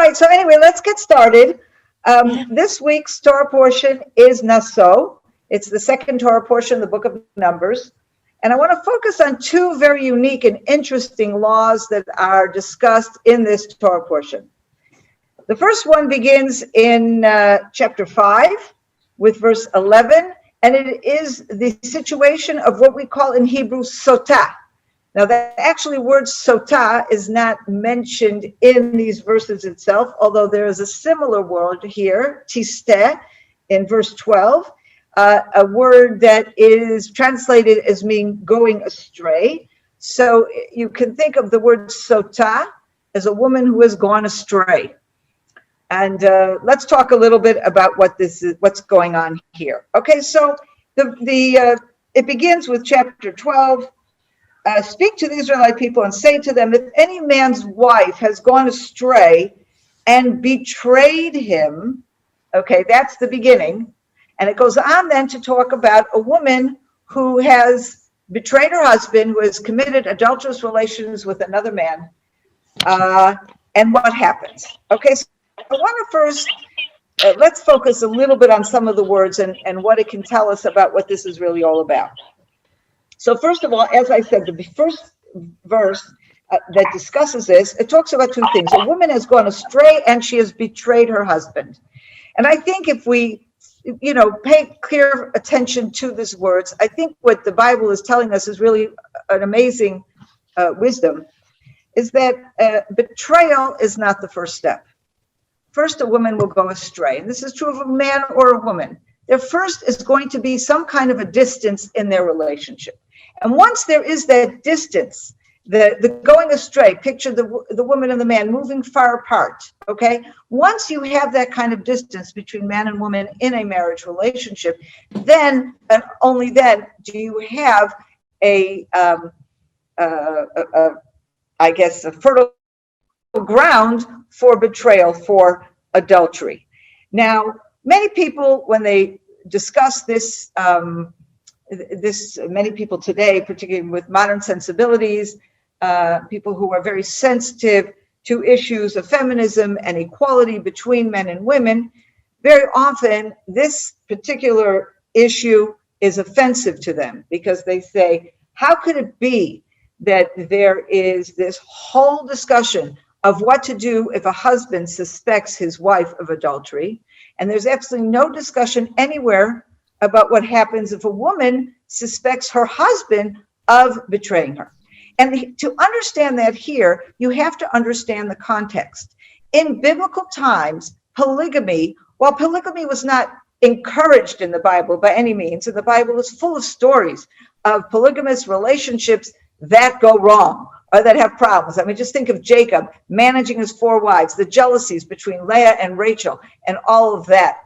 right, so anyway, let's get started. This week's Torah portion is Naso. It's the second Torah portion of the book of Numbers. And I want to focus on two very unique and interesting laws that are discussed in this Torah portion. The first one begins in chapter 5 with verse 11, and it is the situation of what we call in Hebrew Sota. Now, that actually word Sota is not mentioned in these verses itself, although there is a similar word here, tiste, in verse 12, a word that is translated as meaning going astray. So you can think of the word Sota as a woman who has gone astray. And let's talk a little bit about what's going on here. Okay, so it begins with chapter 12. Speak to the Israelite people and say to them, if any man's wife has gone astray and betrayed him, okay, that's the beginning. And it goes on then to talk about a woman who has betrayed her husband, who has committed adulterous relations with another man, and what happens. Okay, so I want to first, let's focus a little bit on some of the words and what it can tell us about what this is really all about. So first of all, as I said, the first verse that discusses this, it talks about two things. A woman has gone astray and she has betrayed her husband. And I think if we, pay clear attention to these words, I think what the Bible is telling us is really an amazing wisdom, is that betrayal is not the first step. First, a woman will go astray. And this is true of a man or a woman. There first is going to be some kind of a distance in their relationship. And once there is that distance, the going astray, picture the woman and the man moving far apart, okay? Once you have that kind of distance between man and woman in a marriage relationship, then and only then do you have a fertile ground for betrayal, for adultery. Now, many people, when they discuss this, many people today, particularly with modern sensibilities, people who are very sensitive to issues of feminism and equality between men and women, very often this particular issue is offensive to them because they say, how could it be that there is this whole discussion of what to do if a husband suspects his wife of adultery, and there's absolutely no discussion anywhere about what happens if a woman suspects her husband of betraying her. And to understand that here, you have to understand the context. In biblical times, polygamy, while polygamy was not encouraged in the Bible by any means, and the Bible is full of stories of polygamous relationships that go wrong or that have problems. I mean, just think of Jacob managing his 4 wives, the jealousies between Leah and Rachel, and all of that.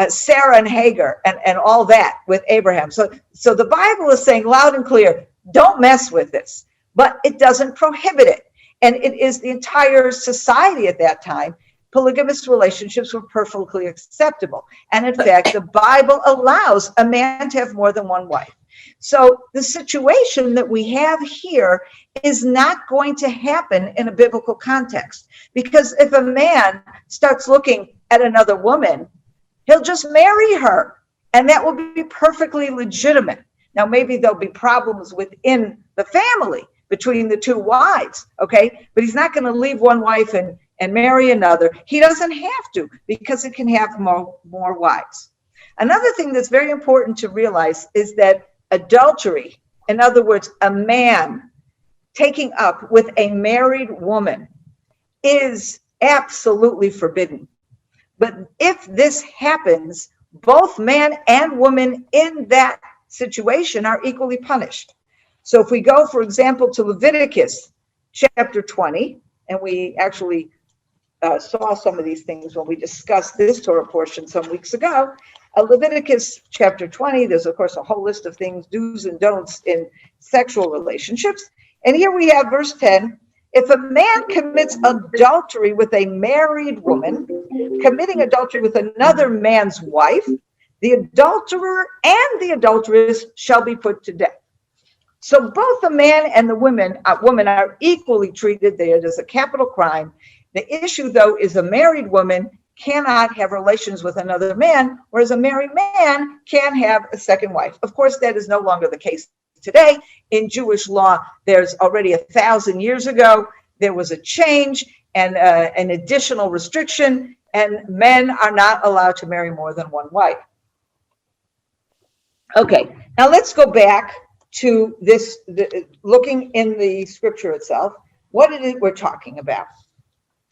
Sarah and Hagar and all that with Abraham. So the Bible is saying loud and clear, don't mess with this, but it doesn't prohibit it. And it is the entire society at that time. Polygamous relationships were perfectly acceptable. And in fact, the Bible allows a man to have more than one wife. So the situation that we have here is not going to happen in a biblical context, because if a man starts looking at another woman, he'll just marry her, and that will be perfectly legitimate. Now, maybe there'll be problems within the family between the 2 wives, okay? But he's not going to leave one wife and marry another. He doesn't have to, because he can have more wives. Another thing that's very important to realize is that adultery, in other words, a man taking up with a married woman, is absolutely forbidden. But if this happens, both man and woman in that situation are equally punished. So if we go, for example, to Leviticus chapter 20, and we actually saw some of these things when we discussed this Torah portion some weeks ago. Leviticus chapter 20, there's of course a whole list of things, do's and don'ts in sexual relationships. And here we have verse 10. If a man commits adultery with a married woman, committing adultery with another man's wife, the adulterer and the adulteress shall be put to death. So both the man and the woman are equally treated. There is a capital crime. The issue, though, is a married woman cannot have relations with another man, whereas a married man can have a second wife. Of course, that is no longer the case today. In Jewish law, there's already 1,000 years ago, there was a change and an additional restriction, and men are not allowed to marry more than one wife. Okay, now let's go back to this, looking in the scripture itself, what it is we're talking about.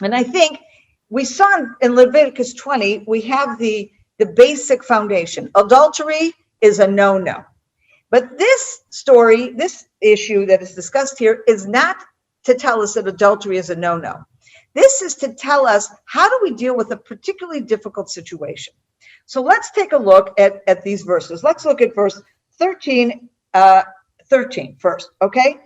And I think we saw in Leviticus 20, we have the basic foundation. Adultery is a no-no. But this story, this issue that is discussed here is not to tell us that adultery is a no-no. This is to tell us how do we deal with a particularly difficult situation. So let's take a look at these verses. Let's look at verse 13 first, okay?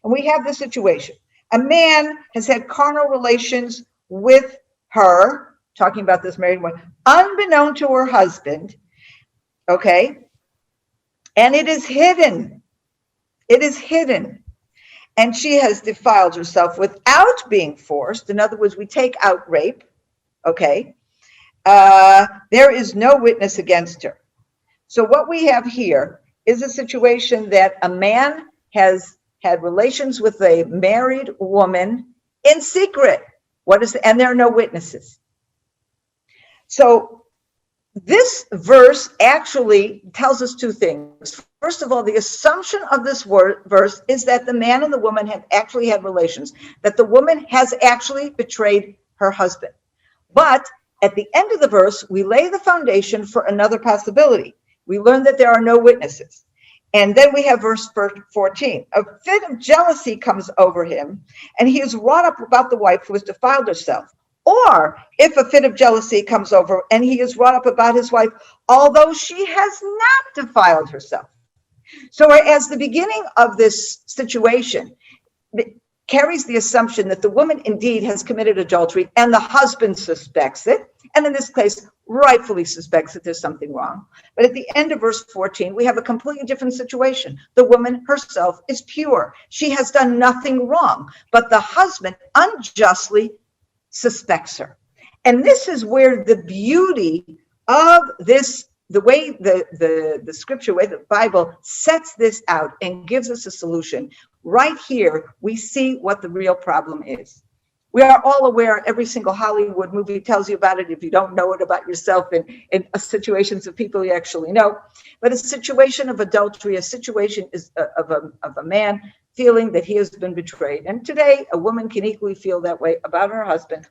And we have the situation. A man has had carnal relations with her, talking about this married woman, unbeknown to her husband, okay? And it is hidden. It is hidden. And she has defiled herself without being forced. In other words, we take out rape, okay? There is no witness against her. So what we have here is a situation that a man has had relations with a married woman in secret. And there are no witnesses. So this verse actually tells us two things. First of all, the assumption of this verse is that the man and the woman have actually had relations, that the woman has actually betrayed her husband. But at the end of the verse, we lay the foundation for another possibility. We learn that there are no witnesses. And then we have verse 14. A fit of jealousy comes over him, and he is wrought up about the wife who has defiled herself. Or if a fit of jealousy comes over and he is wrought up about his wife, although she has not defiled herself. So as the beginning of this situation carries the assumption that the woman indeed has committed adultery and the husband suspects it, and in this case, rightfully suspects that there's something wrong. But at the end of verse 14, we have a completely different situation. The woman herself is pure. She has done nothing wrong, but the husband unjustly suspects her. And this is where the beauty of this, the way the scripture, way the Bible sets this out and gives us a solution. Right here, we see what the real problem is. We are all aware, every single Hollywood movie tells you about it if you don't know it about yourself in situations of people you actually know. But a situation of adultery, a situation is of a man feeling that he has been betrayed. And today, a woman can equally feel that way about her husband,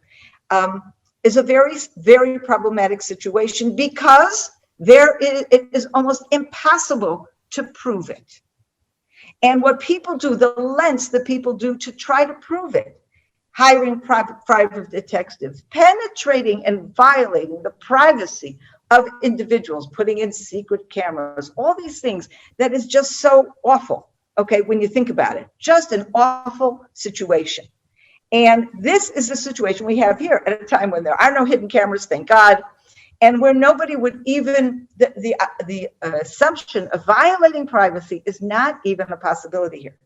is a very, very problematic situation because it is almost impossible to prove it. And what people do, the lengths that people do to try to prove it, hiring private detectives, penetrating and violating the privacy of individuals, putting in secret cameras, all these things that is just so awful, okay, when you think about it, just an awful situation. And this is the situation we have here at a time when there are no hidden cameras, thank God, and where nobody would even, the assumption of violating privacy is not even a possibility here.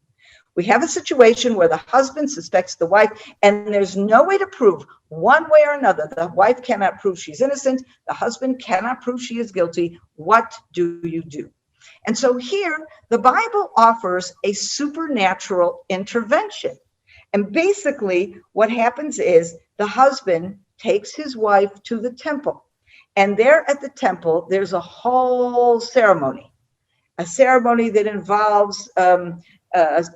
We have a situation where the husband suspects the wife, and there's no way to prove one way or another. The wife cannot prove she's innocent. The husband cannot prove she is guilty. What do you do? And so here, the Bible offers a supernatural intervention. And basically, what happens is the husband takes his wife to the temple. And there at the temple, there's a whole ceremony, a ceremony that involves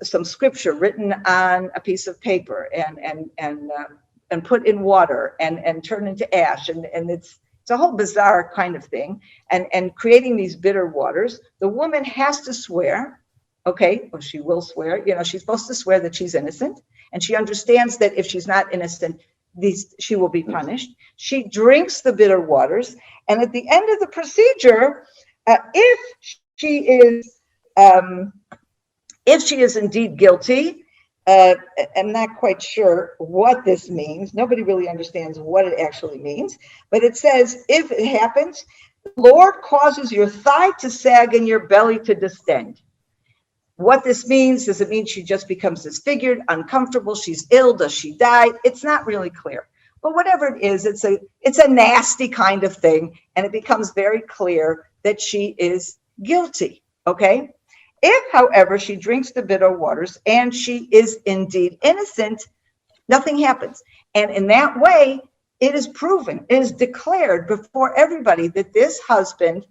some scripture written on a piece of paper and put in water and turned into ash. And it's a whole bizarre kind of thing. And creating these bitter waters, the woman has to swear, okay, or she will swear, she's supposed to swear that she's innocent. And she understands that if she's not innocent, she will be punished. She drinks the bitter waters. And at the end of the procedure, if she is indeed guilty, I'm not quite sure what this means. Nobody really understands what it actually means. But it says, if it happens, the Lord causes your thigh to sag and your belly to distend. What this means, does it mean she just becomes disfigured, uncomfortable, she's ill, does she die? It's not really clear. But whatever it is, it's a nasty kind of thing, and it becomes very clear that she is guilty. Okay? If, however, she drinks the bitter waters and she is indeed innocent, nothing happens. And in that way, it is proven, it is declared before everybody that this husband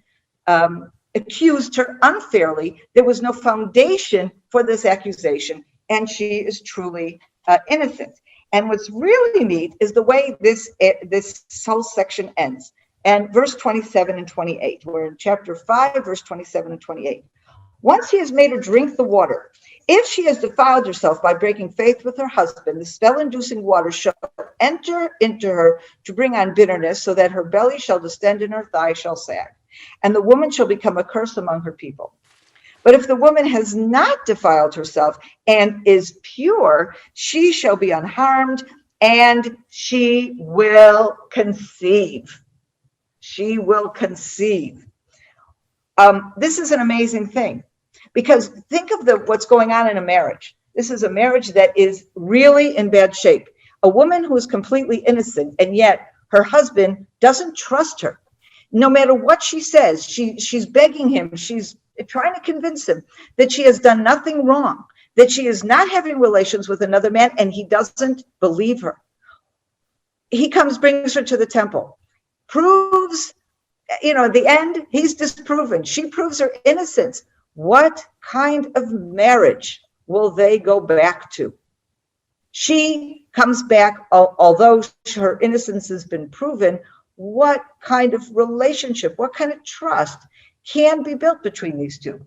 accused her unfairly. There was no foundation for this accusation, and she is truly innocent. And what's really neat is the way this whole section ends. And verse 27 and 28, we're in chapter 5, verse 27 and 28. Once he has made her drink the water, if she has defiled herself by breaking faith with her husband, the spell-inducing water shall enter into her to bring on bitterness, so that her belly shall distend and her thigh shall sag, and the woman shall become a curse among her people. But if the woman has not defiled herself and is pure, she shall be unharmed, and she will conceive. She will conceive. This is an amazing thing, because think of what's going on in a marriage. This is a marriage that is really in bad shape. A woman who is completely innocent, and yet her husband doesn't trust her. No matter what she says, she's begging him, she's trying to convince him that she has done nothing wrong, that she is not having relations with another man, and he doesn't believe her. He comes, brings her to the temple, proves, at the end, he's disproven. She proves her innocence. What kind of marriage will they go back to? She comes back, although her innocence has been proven. What kind of relationship, what kind of trust can be built between these two?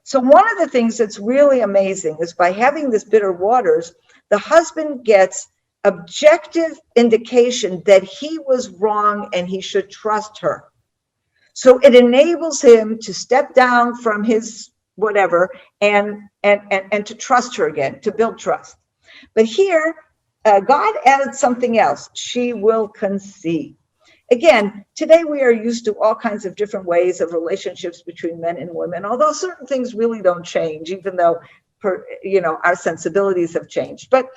So one of the things that's really amazing is by having this bitter waters, the husband gets objective indication that he was wrong and he should trust her. So it enables him to step down from his whatever and to trust her again, to build trust. But here, God added something else. She will conceive. Again, today we are used to all kinds of different ways of relationships between men and women, although certain things really don't change, even though, our sensibilities have changed. But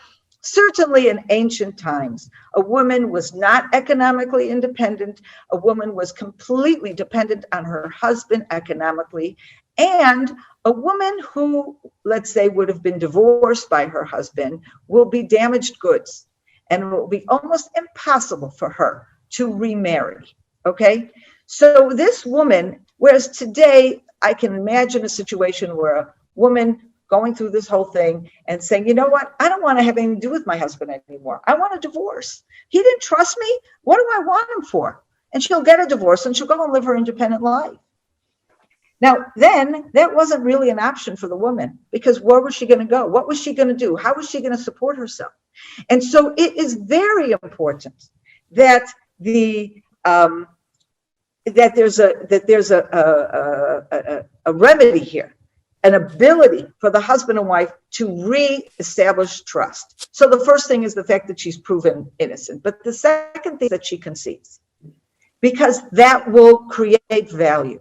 certainly in ancient times, a woman was not economically independent. A woman was completely dependent on her husband economically. And a woman who, let's say, would have been divorced by her husband will be damaged goods, and it will be almost impossible for her to remarry. Okay? So this woman, whereas today I can imagine a situation where a woman going through this whole thing and saying, you know what, I don't want to have anything to do with my husband anymore. I want a divorce. He didn't trust me. What do I want him for? And she'll get a divorce and she'll go and live her independent life. Now, then that wasn't really an option for the woman, because where was she going to go? What was she going to do? How was she going to support herself? And so it is very important that there's a remedy here, an ability for the husband and wife to re-establish trust. So the first thing is the fact that she's proven innocent, but the second thing is that she conceives, because that will create value.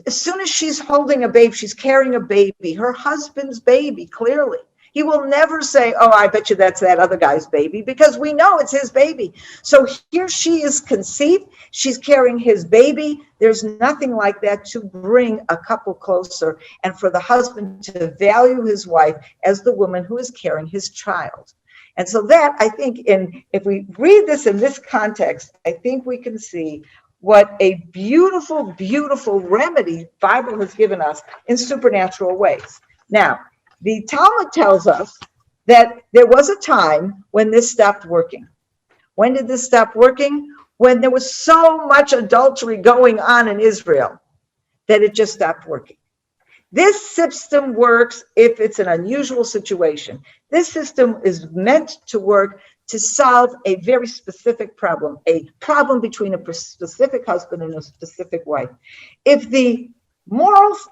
As soon as she's holding a babe, she's carrying a baby, her husband's baby, clearly. He will never say, oh, I bet you that's that other guy's baby, because we know it's his baby. So here she is conceived. She's carrying his baby. There's nothing like that to bring a couple closer and for the husband to value his wife as the woman who is carrying his child. And so that, I think, if we read this in this context, I think we can see what a beautiful, beautiful remedy the Bible has given us in supernatural ways. Now, the Talmud tells us that there was a time when this stopped working. When did this stop working? When there was so much adultery going on in Israel that it just stopped working. This system works if it's an unusual situation. This system is meant to work to solve a very specific problem, a problem between a specific husband and a specific wife. If the morals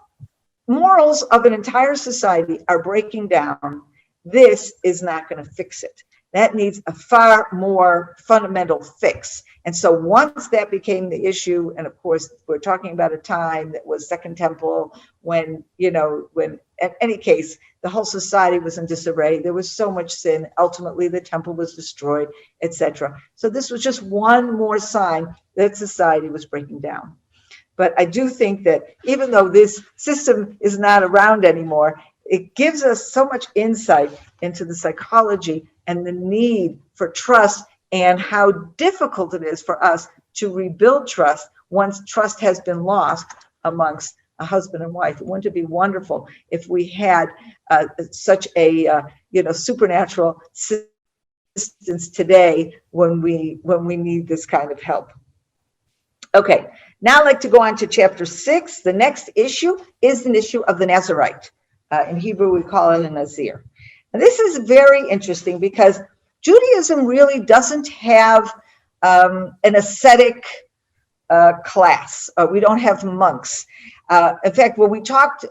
of an entire society are breaking down, this is not going to fix it. that needs a far more fundamental fix. And so once that became the issue, and of course, we're talking about a time that was Second Temple, when, in any case, the whole society was in disarray. There was so much sin. Ultimately, the temple was destroyed, etc. So this was just one more sign that society was breaking down. But I do think that even though this system is not around anymore, it gives us so much insight into the psychology and the need for trust, and how difficult it is for us to rebuild trust once trust has been lost amongst a husband and wife. Wouldn't it be wonderful if we had such a supernatural assistance today when we need this kind of help? Okay, now I'd like to go on to chapter 6. The next issue is an issue of the Nazirite. In Hebrew, we call it a Nazir. And this is very interesting because Judaism really doesn't have an ascetic class. We don't have monks. In fact, when we talked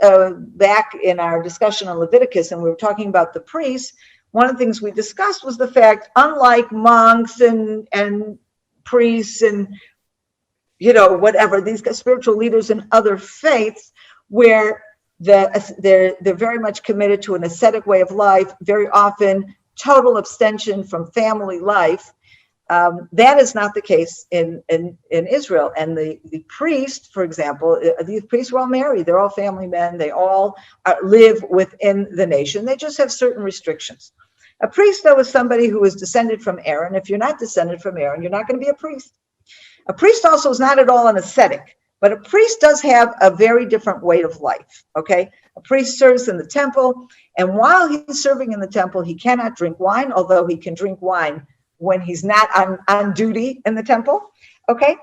back in our discussion on Leviticus, and we were talking about the priests, one of the things we discussed was the fact, unlike monks and priests and whatever, these spiritual leaders in other faiths, where they're very much committed to an ascetic way of life, very often total abstention from family life. That is not the case in Israel. And the priest, for example, these priests were all married. They're all family men. They all live within the nation. They just have certain restrictions. A priest, though, is somebody who is descended from Aaron. If you're not descended from Aaron, you're not going to be a priest. A priest also is not at all an ascetic, but a priest does have a very different way of life, okay? A priest serves in the temple, and while he's serving in the temple, he cannot drink wine, although he can drink wine when he's not on duty in the temple, okay?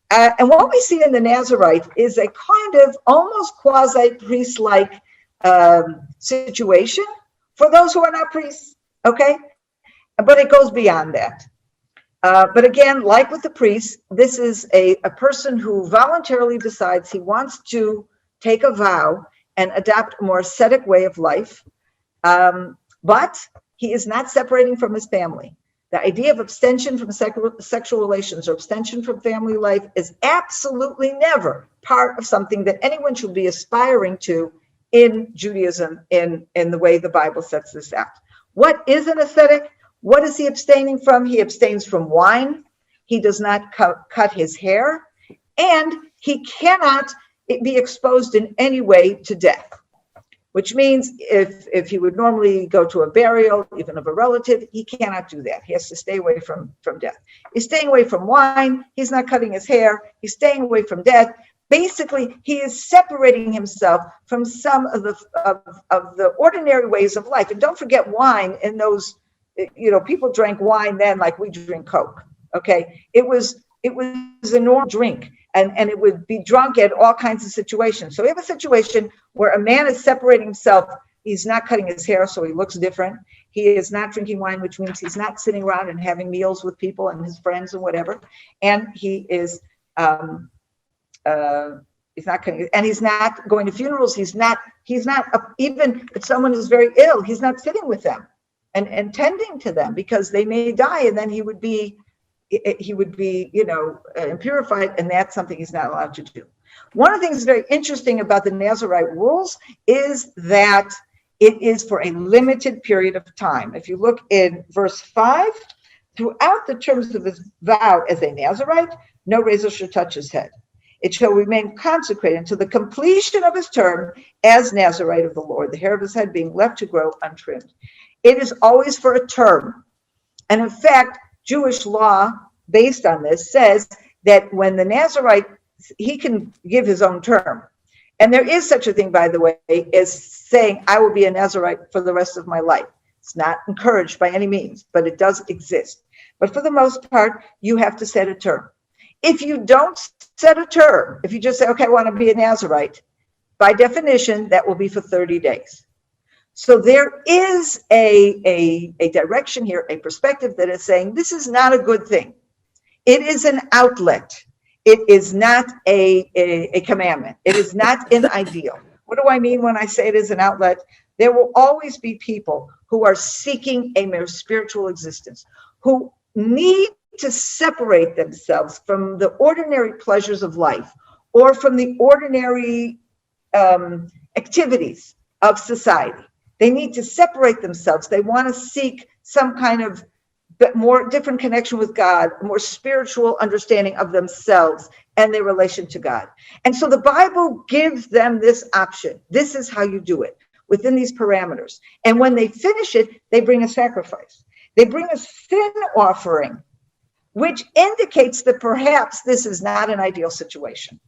And what we see in the Nazirite is a kind of almost quasi-priest-like situation for those who are not priests, okay? But it goes beyond that. But again, like with the priests, this is a person who voluntarily decides he wants to take a vow and adopt a more ascetic way of life, but he is not separating from his family. The idea of abstention from sexual relations or abstention from family life is absolutely never part of something that anyone should be aspiring to in Judaism in the way the Bible sets this out. What is an ascetic? What is he abstaining from? He abstains from wine. He does not cut his hair, and he cannot be exposed in any way to death, which means if he would normally go to a burial, even of a relative, he cannot do that. He has to stay away from death. He's staying away from wine. He's not cutting his hair. He's staying away from death. Basically, he is separating himself from some of the ordinary ways of life. And don't forget wine in those, people drank wine then like we drink Coke, okay? It was a normal drink, and it would be drunk at all kinds of situations. So we have a situation where a man is separating himself. He's not cutting his hair, so he looks different. He is not drinking wine, which means he's not sitting around and having meals with people and his friends and whatever. And he is, he's not cutting, and he's not going to funerals. He's not even if someone is very ill, he's not sitting with them and tending to them, because they may die, and then he would be impurified, and that's something he's not allowed to do. One of the things very interesting about the Nazirite rules is that it is for a limited period of time. If you look in verse 5, throughout the terms of his vow as a Nazirite, no razor shall touch his head. It shall remain consecrated until the completion of his term as Nazirite of the Lord, the hair of his head being left to grow untrimmed. It is always for a term. And in fact, Jewish law, based on this, says that when the Nazirite, he can give his own term. And there is such a thing, by the way, as saying, I will be a Nazirite for the rest of my life. It's not encouraged by any means, but it does exist. But for the most part, you have to set a term. If you don't set a term, if you just say, okay, I want to be a Nazirite, by definition, that will be for 30 days. So there is a direction here, a perspective that is saying this is not a good thing. It is an outlet. It is not a commandment. It is not an ideal. What do I mean when I say it is an outlet? There will always be people who are seeking a mere spiritual existence, who need to separate themselves from the ordinary pleasures of life or from the ordinary activities of society. They need to separate themselves. They want to seek some kind of more different connection with God, more spiritual understanding of themselves and their relation to God. And so the Bible gives them this option. This is how you do it within these parameters. And when they finish it, they bring a sacrifice. They bring a sin offering, which indicates that perhaps this is not an ideal situation.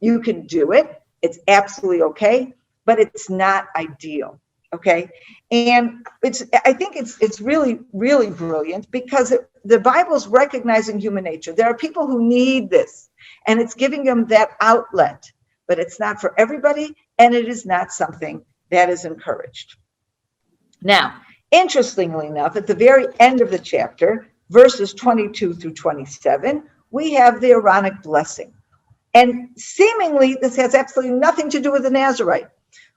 You can do it. It's absolutely okay, but it's not ideal. Okay. And I think it's really, really brilliant because the Bible's recognizing human nature. There are people who need this, and it's giving them that outlet, but it's not for everybody. And it is not something that is encouraged. Now, interestingly enough, at the very end of the chapter, verses 22 through 27, we have the Aaronic blessing. And seemingly, this has absolutely nothing to do with the Nazirite.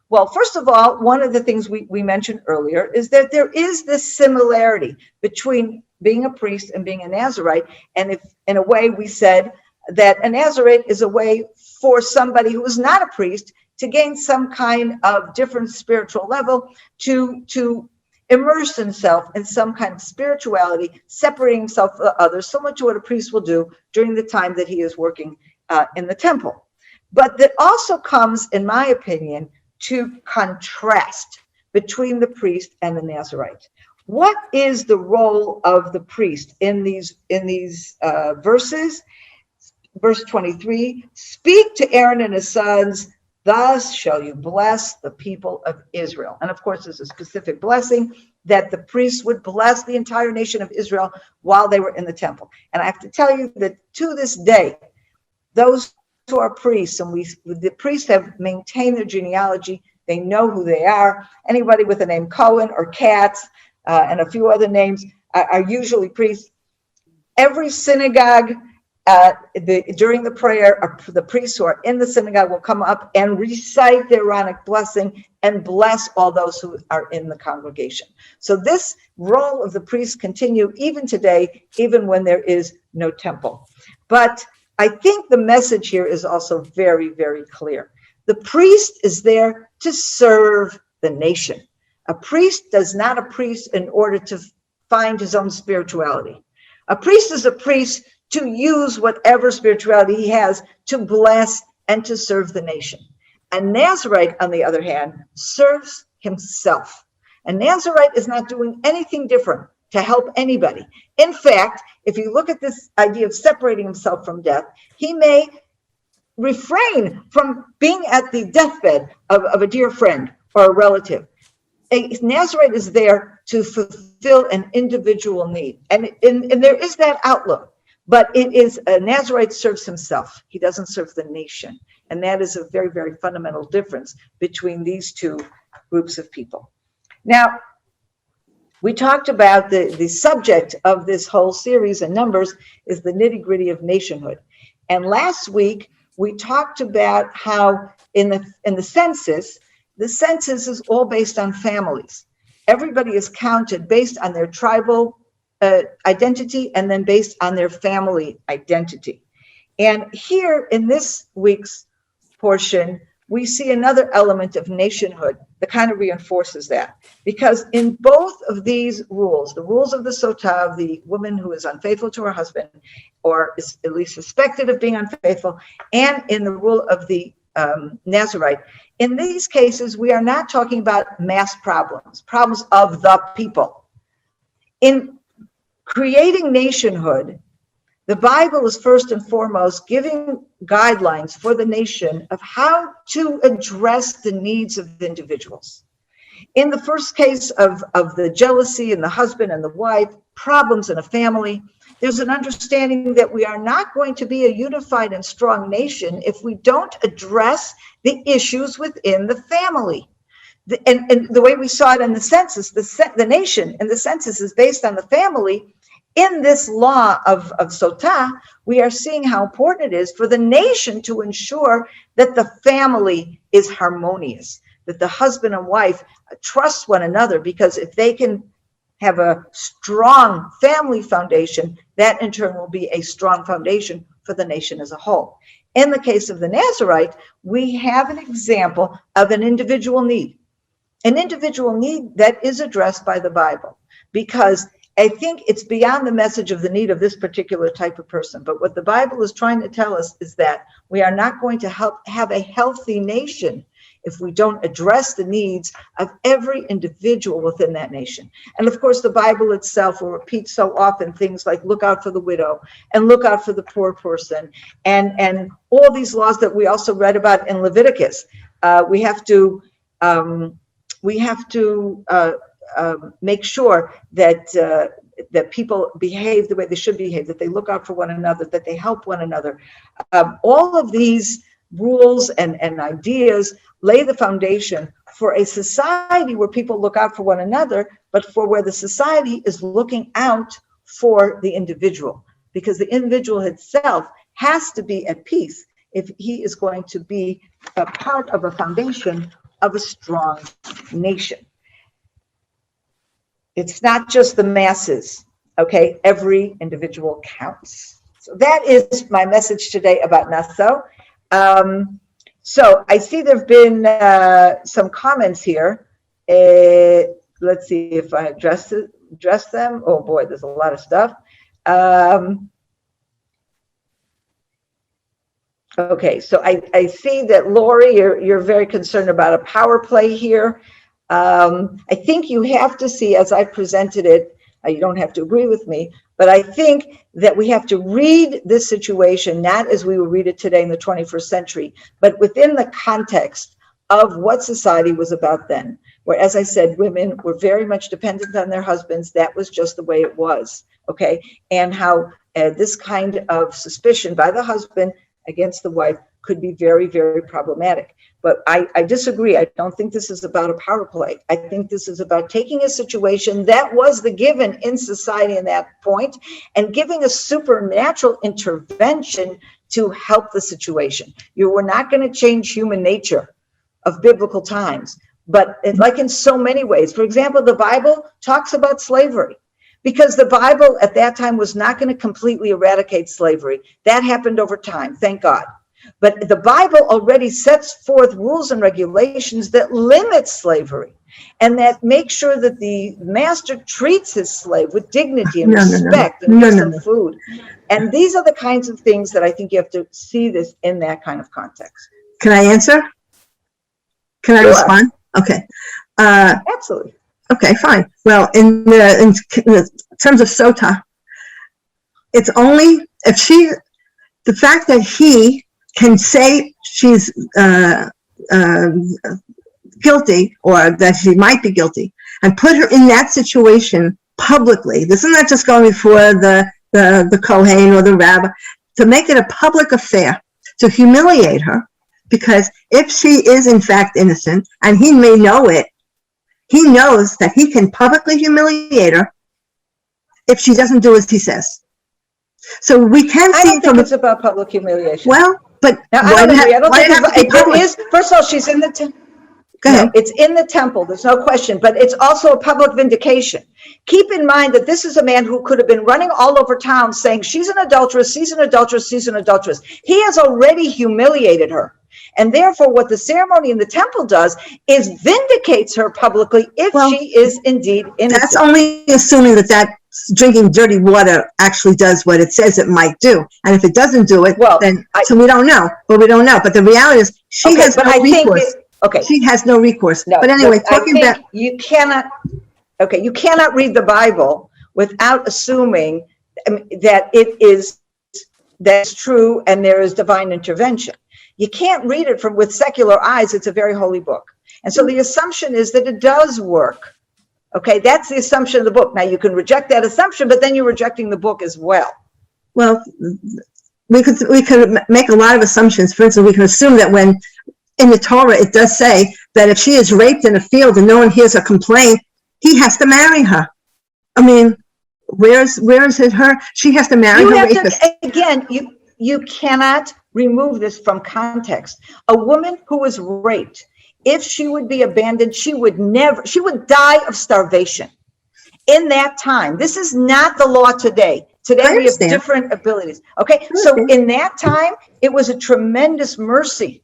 Well, first of all, one of the things we mentioned earlier is that there is this similarity between being a priest and being a Nazirite. And if, in a way, we said that a Nazirite is a way for somebody who is not a priest to gain some kind of different spiritual level, to immerse himself in some kind of spirituality, separating himself from others, similar to what a priest will do during the time that he is working in the temple. But that also comes, in my opinion, to contrast between the priest and the Nazirite. What is the role of the priest in these verses? Verse 23, speak to Aaron and his sons, thus shall you bless the people of Israel. And of course, there's a specific blessing that the priests would bless the entire nation of Israel while they were in the temple. And I have to tell you that to this day, those who are priests, and the priests have maintained their genealogy. They know who they are. Anybody with the name Cohen or Katz and a few other names are usually priests. Every synagogue, during the prayer, the priests who are in the synagogue will come up and recite the Aaronic blessing and bless all those who are in the congregation. So this role of the priests continue even today, even when there is no temple. But I think the message here is also very, very clear. The priest is there to serve the nation. A priest does not a priest in order to find his own spirituality. A priest is a priest to use whatever spirituality he has to bless and to serve the nation. A Nazirite, on the other hand, serves himself. A Nazirite is not doing anything different to help anybody. In fact, if you look at this idea of separating himself from death, he may refrain from being at the deathbed of a dear friend or a relative. A Nazirite is there to fulfill an individual need. And there is that outlook, but it is a Nazirite serves himself. He doesn't serve the nation. And that is a very, very fundamental difference between these two groups of people. Now, we talked about the subject of this whole series in Numbers is the nitty gritty of nationhood. And last week, we talked about how in the census is all based on families. Everybody is counted based on their tribal identity and then based on their family identity. And here in this week's portion, we see another element of nationhood that kind of reinforces that. Because in both of these rules, the rules of the Sota, of the woman who is unfaithful to her husband, or is at least suspected of being unfaithful, and in the rule of the Nazirite, in these cases, we are not talking about mass problems of the people. In creating nationhood, the Bible is first and foremost giving guidelines for the nation of how to address the needs of individuals. In the first case of the jealousy in the husband and the wife, problems in a family, there's an understanding that we are not going to be a unified and strong nation if we don't address the issues within the family. And the way we saw it in the census, the nation and the census is based on the family. In this law of Sota, we are seeing how important it is for the nation to ensure that the family is harmonious, that the husband and wife trust one another, because if they can have a strong family foundation, that in turn will be a strong foundation for the nation as a whole. In the case of the Nazirite, we have an example of an individual need that is addressed by the Bible, because I think it's beyond the message of the need of this particular type of person. But what the Bible is trying to tell us is that we are not going to have a healthy nation if we don't address the needs of every individual within that nation. And of course, the Bible itself will repeat so often things like look out for the widow and look out for the poor person, and all these laws that we also read about in Leviticus. We have to make sure that people behave the way they should behave, that they look out for one another, that they help one another. All of these rules and ideas lay the foundation for a society where people look out for one another, but for where the society is looking out for the individual, because the individual itself has to be at peace if he is going to be a part of a foundation of a strong nation. It's not just the masses, okay? Every individual counts. So that is my message today about Naso. So I see there've been some comments here. Let's see if I address them. Oh boy, there's a lot of stuff. Okay, so I see that Lori, you're very concerned about a power play here. I think you have to see, as I presented it, you don't have to agree with me, but I think that we have to read this situation not as we would read it today in the 21st century, but within the context of what society was about then, where, as I said, women were very much dependent on their husbands. That was just the way it was, okay? And how this kind of suspicion by the husband against the wife could be very, very problematic. But I disagree. I don't think this is about a power play. I think this is about taking a situation that was the given in society in that point and giving a supernatural intervention to help the situation. You were not going to change human nature of biblical times, but like in so many ways. For example, the Bible talks about slavery, because the Bible at that time was not going to completely eradicate slavery. That happened over time, thank God. But the Bible already sets forth rules and regulations that limit slavery and that make sure that the master treats his slave with dignity and respect and gives them food. And these are the kinds of things that I think you have to see this in that kind of context. Can I answer? Can I respond? Okay. Absolutely. Okay, fine. Well, in terms of Sota, it's only if the fact that he can say she's guilty or that she might be guilty and put her in that situation publicly. This is not just going before the Kohen or the rabbi, to make it a public affair, to humiliate her, because if she is in fact innocent and he may know it, he knows that he can publicly humiliate her if she doesn't do as he says. So we can see. I don't think it's about public humiliation. Well, but now, I don't think it is. First of all, she's in the temple. Go ahead. No, it's in the temple. There's no question. But it's also a public vindication. Keep in mind that this is a man who could have been running all over town saying she's an adulteress, she's an adulteress, she's an adulteress. He has already humiliated her. And therefore, what the ceremony in the temple does is vindicates her publicly if she is indeed innocent. That's only assuming that drinking dirty water actually does what it says it might do. And if it doesn't do it, then so we don't know. But we don't know. But the reality is she has no recourse. She has no recourse. No, but anyway, talking about you cannot read the Bible without assuming that that's true and there is divine intervention. You can't read it with secular eyes. It's a very holy book. And so the assumption is that it does work. Okay, that's the assumption of the book. Now, you can reject that assumption, but then you're rejecting the book as well. Well, we could make a lot of assumptions. For instance, we can assume that when in the Torah it does say that if she is raped in a field and no one hears a complaint, he has to marry her. I mean, where is it her? She has to marry her rapist. Again, you cannot remove this from context. A woman who was raped if she would be abandoned, she would die of starvation. In that time, this is not the law today. Today we have different abilities. Okay, so in that time, it was a tremendous mercy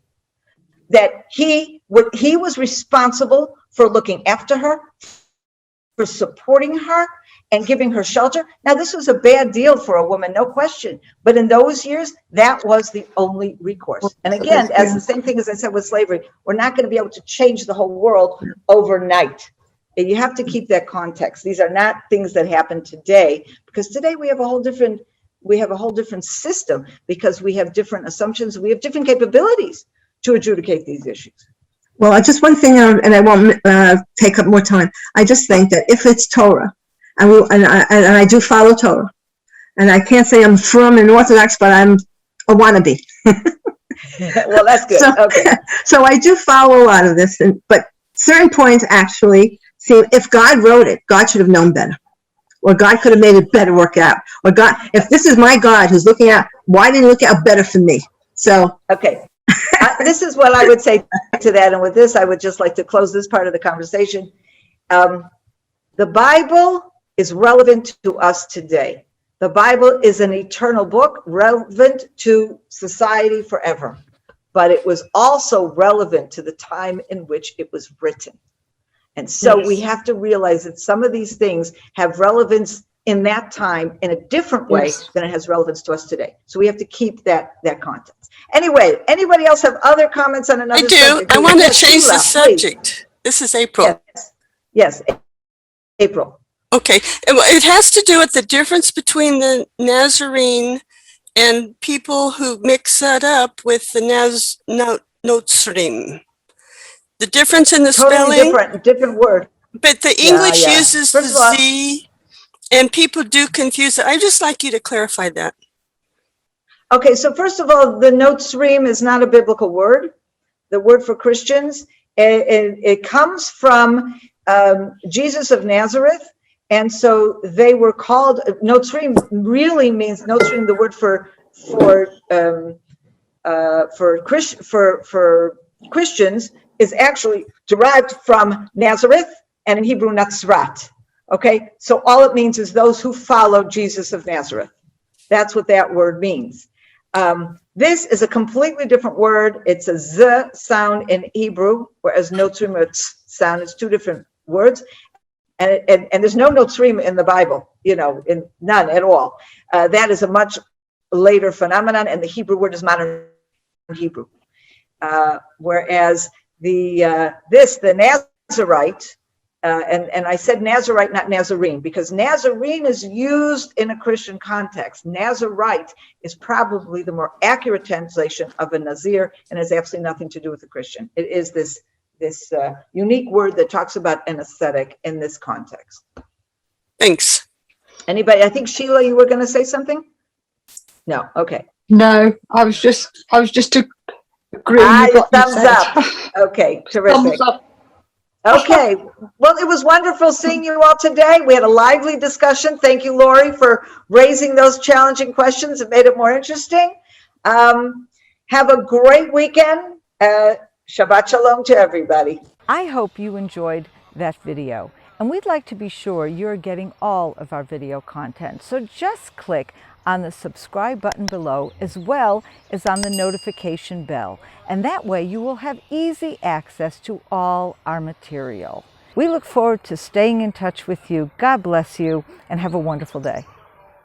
that he was responsible for looking after her, for supporting her, and giving her shelter. Now, this was a bad deal for a woman, no question. But in those years, that was the only recourse. And again, as the same thing as I said with slavery, we're not going to be able to change the whole world overnight. And you have to keep that context. These are not things that happen today, because today we have a whole different system, because we have different assumptions, we have different capabilities to adjudicate these issues. Well, just one thing, and I won't take up more time. I just think that if it's Torah, and I do follow Torah, and I can't say I'm firm and orthodox, but I'm a wannabe. Well, that's good. Okay. So I do follow a lot of this, but certain points actually seem, if God wrote it, God should have known better, or God could have made it better work out, or God, if this is my God who's looking out, why didn't he look out better for me? So okay. This is what I would say to that. And with this, I would just like to close this part of the conversation. The Bible is relevant to us today. The Bible is an eternal book, relevant to society forever. But it was also relevant to the time in which it was written. And so we have to realize that some of these things have relevance in that time in a different way than it has relevance to us today. So we have to keep that context. Anyway, anybody else have other comments on another subject? I do. I want to change the subject. This is April. Yes, April. Okay. It has to do with the difference between the Nazarene and people who mix that up with the Nazirite. The difference in the totally spelling. different word. But the English uses the Z, and people do confuse it. I'd just like you to clarify that. Okay, so first of all, the Nazirite is not a biblical word. The word for Christians, it comes from Jesus of Nazareth. And so they were called, Nazirite really means, Nazirite, the word for Christians is actually derived from Nazareth, and in Hebrew, Nazaret. Okay, so all it means is those who follow Jesus of Nazareth. That's what that word means. This is a completely different word. It's a Z sound in Hebrew, whereas Nazirite sound is two different words. And there's no Nazirite in the Bible, in none at all. That is a much later phenomenon, and the Hebrew word is modern Hebrew. Whereas the Nazirite, and I said Nazirite, not Nazarene, because Nazarene is used in a Christian context. Nazirite is probably the more accurate translation of a Nazir, and has absolutely nothing to do with the Christian. It is this unique word that talks about an ascetic in this context. Thanks. Anybody? I think Sheila, you were going to say something? No. Okay. No, I was just agreeing with what thumbs you said. up. Okay, terrific. Thumbs up. Okay, well, it was wonderful seeing you all today. We had a lively discussion. Thank you, Lori, for raising those challenging questions. It made it more interesting. Have a great weekend. Shabbat Shalom to everybody. I hope you enjoyed that video, and we'd like to be sure you're getting all of our video content. So just click on the subscribe button below, as well as on the notification bell, and that way you will have easy access to all our material. We look forward to staying in touch with you. God bless you, and have a wonderful day.